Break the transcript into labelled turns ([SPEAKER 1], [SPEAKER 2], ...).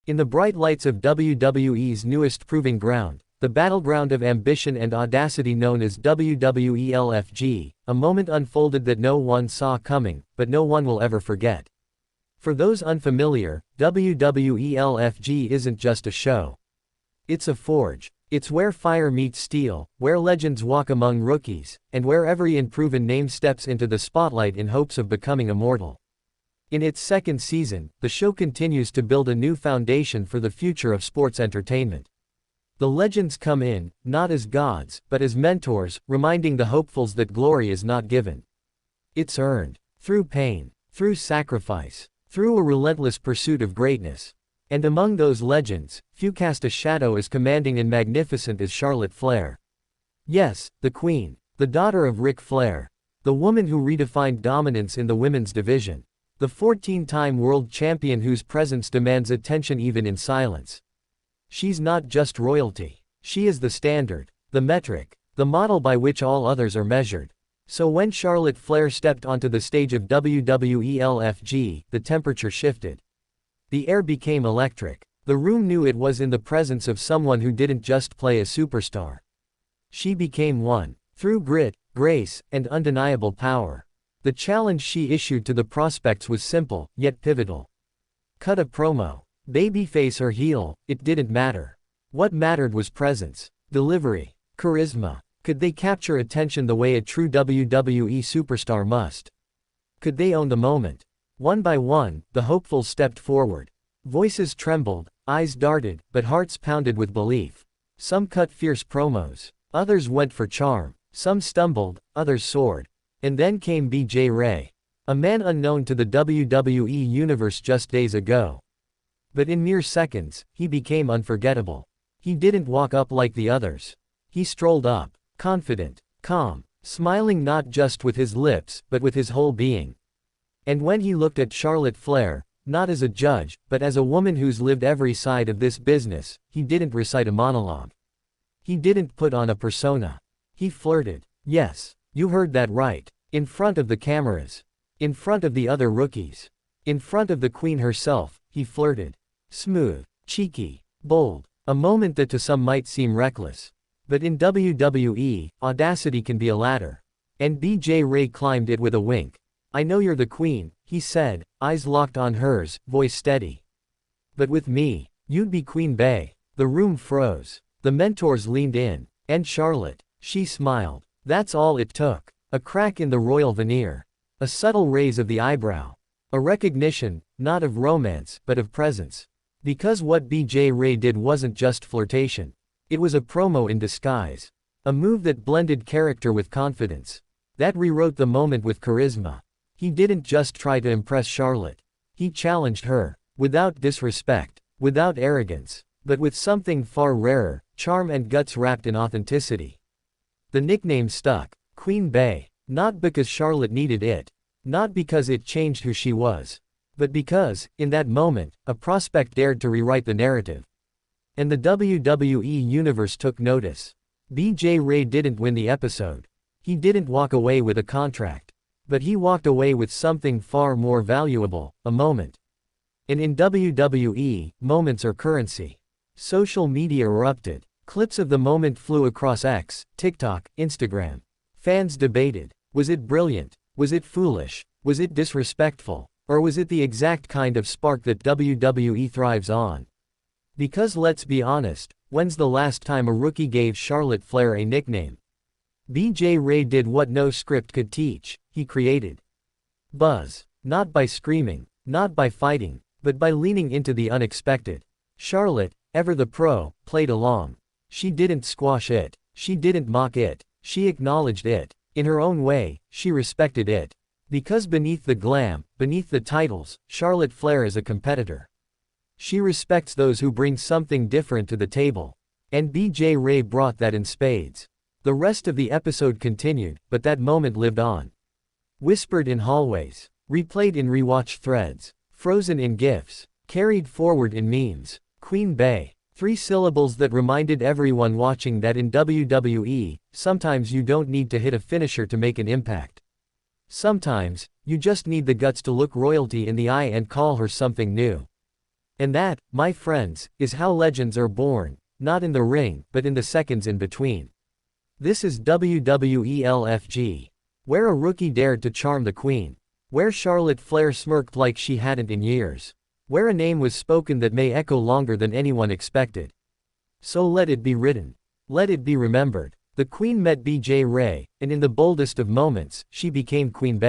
[SPEAKER 1] In the bright lights of WWE's newest proving ground, the battleground of ambition and audacity known as WWE LFG, a moment unfolded that no one saw coming, but no one will ever forget. For those unfamiliar, WWE LFG isn't just a show. It's a forge. It's where fire meets steel, where legends walk among rookies, and where every unproven name steps into the spotlight in hopes of becoming immortal. In its second season, the show continues to build a new foundation for the future of sports entertainment. The legends come in, not as gods, but as mentors, reminding the hopefuls that glory is not given. It's earned. Through pain. Through sacrifice. Through a relentless pursuit of greatness. And among those legends, few cast a shadow as commanding and magnificent as Charlotte Flair. Yes, the Queen. The daughter of Ric Flair. The woman who redefined dominance in the women's division. The 14-time world champion whose presence demands attention even in silence. She's not just royalty. She is the standard, the metric, the model by which all others are measured. So when Charlotte Flair stepped onto the stage of WWE LFG, the temperature shifted. The air became electric. The room knew it was in the presence of someone who didn't just play a superstar. She became one. Through grit, grace, and undeniable power. The challenge she issued to the prospects was simple, yet pivotal. Cut a promo. Babyface or heel, it didn't matter. What mattered was presence, delivery, charisma. Could they capture attention the way a true WWE superstar must? Could they own the moment? One by one, the hopefuls stepped forward. Voices trembled, eyes darted, but hearts pounded with belief. Some cut fierce promos. Others went for charm. Some stumbled, others soared. And then came BJ Ray. A man unknown to the WWE universe just days ago. But in mere seconds, he became unforgettable. He didn't walk up like the others. He strolled up, confident, calm, smiling not just with his lips, but with his whole being. And when he looked at Charlotte Flair, not as a judge, but as a woman who's lived every side of this business, he didn't recite a monologue. He didn't put on a persona. He flirted. Yes, you heard that right. In front of the cameras. In front of the other rookies. In front of the Queen herself, he flirted. Smooth, cheeky, bold, a moment that to some might seem reckless. But in WWE, audacity can be a ladder. And BJ Ray climbed it with a wink. I know you're the Queen, he said, eyes locked on hers, voice steady. But with me, you'd be Queen Bey. The room froze. The mentors leaned in. And Charlotte, she smiled. That's all it took. A crack in the royal veneer. A subtle raise of the eyebrow. A recognition, not of romance, but of presence. Because what BJ Ray did wasn't just flirtation. It was a promo in disguise. A move that blended character with confidence. That rewrote the moment with charisma. He didn't just try to impress Charlotte. He challenged her. Without disrespect. Without arrogance. But with something far rarer, charm and guts wrapped in authenticity. The nickname stuck. Queen Bey. Not because Charlotte needed it. Not because it changed who she was. But because, in that moment, a prospect dared to rewrite the narrative. And the WWE universe took notice. BJ Ray didn't win the episode. He didn't walk away with a contract. But he walked away with something far more valuable, a moment. And in WWE, moments are currency. Social media erupted. Clips of the moment flew across X, TikTok, Instagram. Fans debated. Was it brilliant? Was it foolish? Was it disrespectful? Or was it the exact kind of spark that WWE thrives on? Because let's be honest, when's the last time a rookie gave Charlotte Flair a nickname? BJ Ray did what no script could teach. He created buzz. Not by screaming, not by fighting, but by leaning into the unexpected. Charlotte, ever the pro, played along. She didn't squash it. She didn't mock it. She acknowledged it. In her own way, she respected it. Because beneath the glam, beneath the titles, Charlotte Flair is a competitor. She respects those who bring something different to the table. And BJ Ray brought that in spades. The rest of the episode continued, but that moment lived on. Whispered in hallways. Replayed in rewatch threads. Frozen in GIFs. Carried forward in memes. Queen Bey. 3 syllables that reminded everyone watching that in WWE, sometimes you don't need to hit a finisher to make an impact. Sometimes, you just need the guts to look royalty in the eye and call her something new. And that, my friends, is how legends are born, not in the ring, but in the seconds in between. This is WWE LFG. Where a rookie dared to charm the queen. Where Charlotte Flair smirked like she hadn't in years. Where a name was spoken that may echo longer than anyone expected. So let it be written. Let it be remembered. The queen met BJ Ray, and in the boldest of moments, she became Queen Bey.